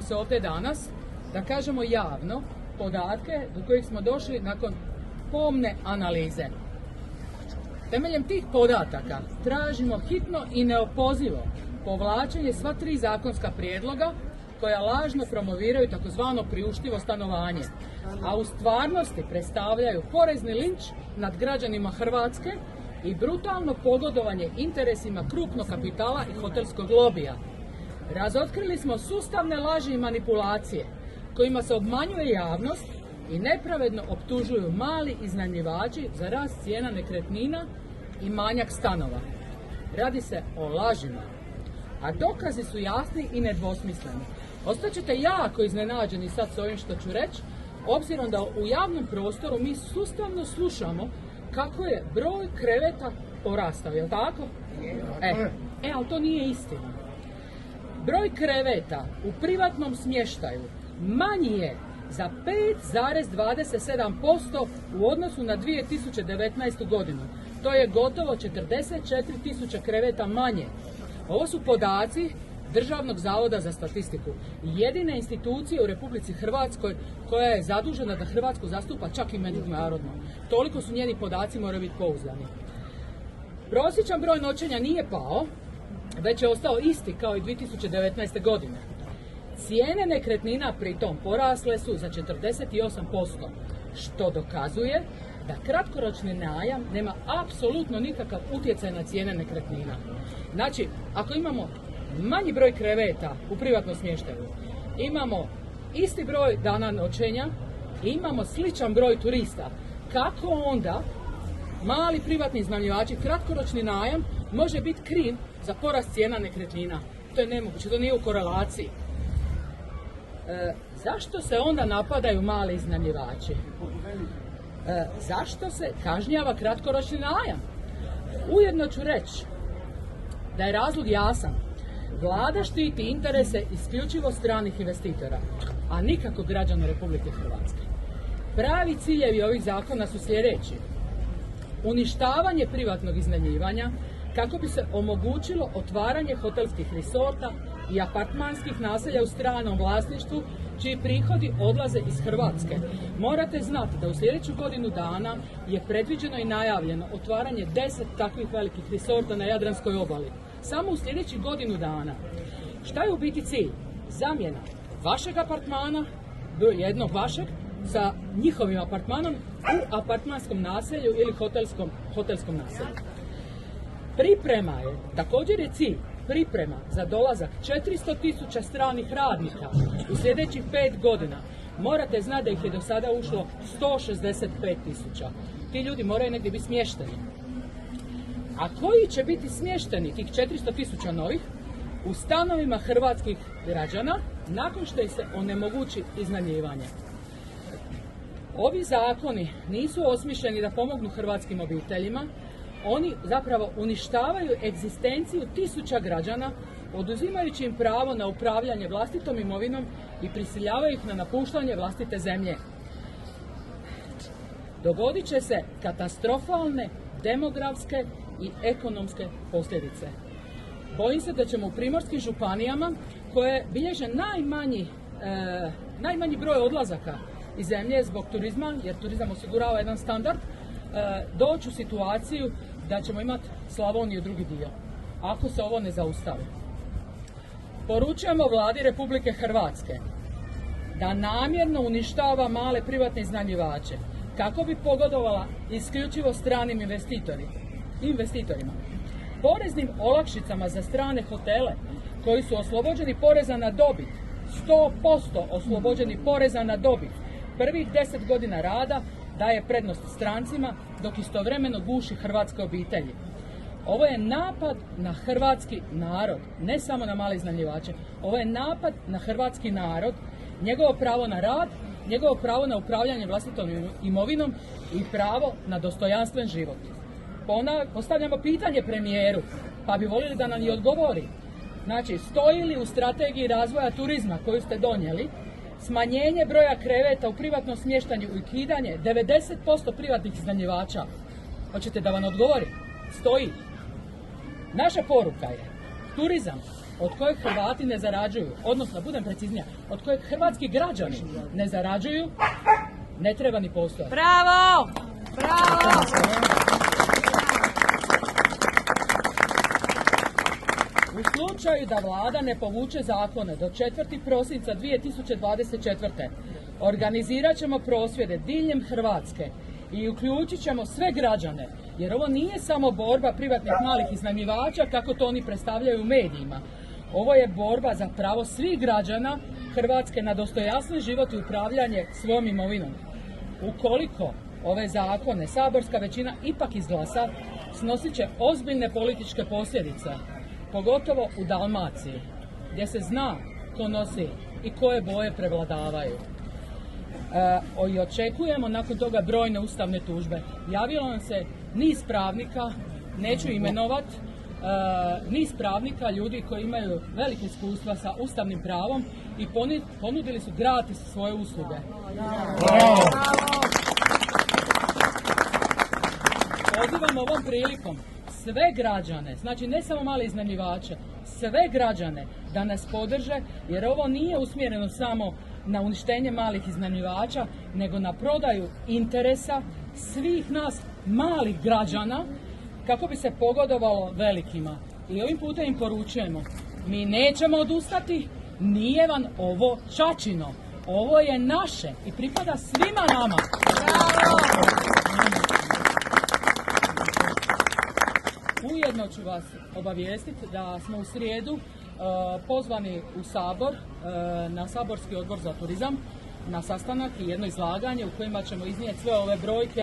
smo se ovdje danas da kažemo javno podatke do kojih smo došli nakon pomne analize. Temeljem tih podataka tražimo hitno i neopozivo povlačenje sva 3 zakonska prijedloga koja lažno promoviraju takozvano priuštivo stanovanje, a u stvarnosti predstavljaju porezni linč nad građanima Hrvatske i brutalno pogodovanje interesima krupnog kapitala i hotelskog lobija. Razotkrili smo sustavne laži i manipulacije kojima se obmanjuje javnost i nepravedno optužuju mali iznajmljivači za rast cijena nekretnina i manjak stanova. Radi se o lažima, a dokazi su jasni i nedvosmisleni. Ostaćete jako iznenađeni sad s ovim što ću reći, obzirom da u javnom prostoru mi sustavno slušamo kako je broj kreveta porastao, jel' tako? Ali to nije istina. Broj kreveta u privatnom smještaju manji je za 5,27% u odnosu na 2019. godinu. To je gotovo 44.000 kreveta manje. Ovo su podaci Državnog zavoda za statistiku, jedine institucije u Republici Hrvatskoj koja je zadužena da Hrvatsku zastupa čak i međunarodno. Toliko su njeni podaci, moraju biti pouzdani. Prosječan broj noćenja nije pao, već je ostao isti kao i 2019. godine. Cijene nekretnina pritom porasle su za 48%, što dokazuje da kratkoročni najam nema apsolutno nikakav utjecaj na cijene nekretnina. Znači, ako imamo manji broj kreveta u privatnom smještaju, imamo isti broj dana noćenja i imamo sličan broj turista, kako onda mali privatni iznajmljivači, kratkoročni najam može biti kriv za porast cijena nekretnina? To je nemoguće, to nije u korelaciji. Zašto se onda napadaju mali iznajmljivači? Zašto se kažnjava kratkoročni najam? Ujedno ću reći da je razlog jasan. Vlada štiti interese isključivo stranih investitora, a nikako građana Republike Hrvatske. Pravi ciljevi ovih zakona su sljedeći: uništavanje privatnog iznajmljivanja kako bi se omogućilo otvaranje hotelskih resorta i apartmanskih naselja u stranom vlasništvu čiji prihodi odlaze iz Hrvatske. Morate znati da u sljedeću godinu dana je predviđeno i najavljeno otvaranje 10 takvih velikih resorta na Jadranskoj obali. Samo u sljedećih godinu dana. Šta je u biti cilj? Zamjena vašeg apartmana, jednog vašeg, sa njihovim apartmanom u apartmanskom naselju ili hotelskom naselju. Priprema je, također je cilj, priprema za dolazak 400.000 stranih radnika u sljedećih 5 godina. Morate znati da ih je do sada ušlo 165.000. Ti ljudi moraju negdje biti smješteni. A koji će biti smješteni, tih 400.000 novih, u stanovima hrvatskih građana nakon što ih se onemogući iznajmljivanje? Ovi zakoni nisu osmišljeni da pomognu hrvatskim obiteljima, oni zapravo uništavaju egzistenciju tisuća građana, oduzimajući im pravo na upravljanje vlastitom imovinom i prisiljavaju ih na napuštanje vlastite zemlje. Dogodit će se katastrofalne demografske i ekonomske posljedice. Bojim se da ćemo u primorskim županijama, koje bilježe najmanji broj odlazaka iz zemlje zbog turizma, jer turizam osigurava jedan standard, doći u situaciju da ćemo imati Slavoniju drugi dio, ako se ovo ne zaustavi. Poručujemo Vladi Republike Hrvatske da namjerno uništava male privatne iznajmljivače kako bi pogodovala isključivo stranim investitorima. Poreznim olakšicama za strane hotele koji su oslobođeni poreza na dobit, 100% oslobođeni poreza na dobit, prvih 10 godina rada daje prednost strancima, dok istovremeno guši hrvatske obitelji. Ovo je napad na hrvatski narod, ne samo na male iznajmljivače. Ovo je napad na hrvatski narod, njegovo pravo na rad, njegovo pravo na upravljanje vlastitom imovinom i pravo na dostojanstven život. Postavljamo pitanje premijeru, pa bi voljeli da nam i odgovori. Znači, stoji li u strategiji razvoja turizma koju ste donijeli smanjenje broja kreveta u privatnom smještanju i ukidanje 90% privatnih iznajmljivača? Hoćete da vam odgovori? Stoji. Naša poruka je: turizam od kojeg Hrvati ne zarađuju, odnosno, budem preciznija, od kojeg hrvatski građani ne zarađuju, ne treba ni postojati. Bravo! Bravo! U slučaju da vlada ne povuče zakone do 4. prosinca 2024. organizirat ćemo prosvjede diljem Hrvatske i uključit ćemo sve građane, jer ovo nije samo borba privatnih malih iznajmljivača kako to oni predstavljaju u medijima. Ovo je borba za pravo svih građana Hrvatske na dostojanstven život i upravljanje svojom imovinom. Ukoliko ove zakone saborska većina ipak izglasa, snosit će ozbiljne političke posljedice, pogotovo u Dalmaciji, gdje se zna ko nosi i koje boje prevladavaju. I očekujemo nakon toga brojne ustavne tužbe. Javilo nam se niz pravnika, neću imenovat, niz pravnika, ljudi koji imaju velike iskustva sa ustavnim pravom i ponudili su gratis svoje usluge. Pozivam ovom prilikom sve građane, znači ne samo mali iznajmljivače, sve građane da nas podrže, jer ovo nije usmjereno samo na uništenje malih iznajmljivača, nego na prodaju interesa svih nas malih građana kako bi se pogodovalo velikima. I ovim putem im poručujemo, mi nećemo odustati, nije vam ovo ćaćino, ovo je naše i pripada svima nama. Ujedno ću vas obavijestiti da smo u srijedu pozvani u Sabor, na Saborski odbor za turizam, na sastanak i jedno izlaganje u kojima ćemo iznijeti sve ove brojke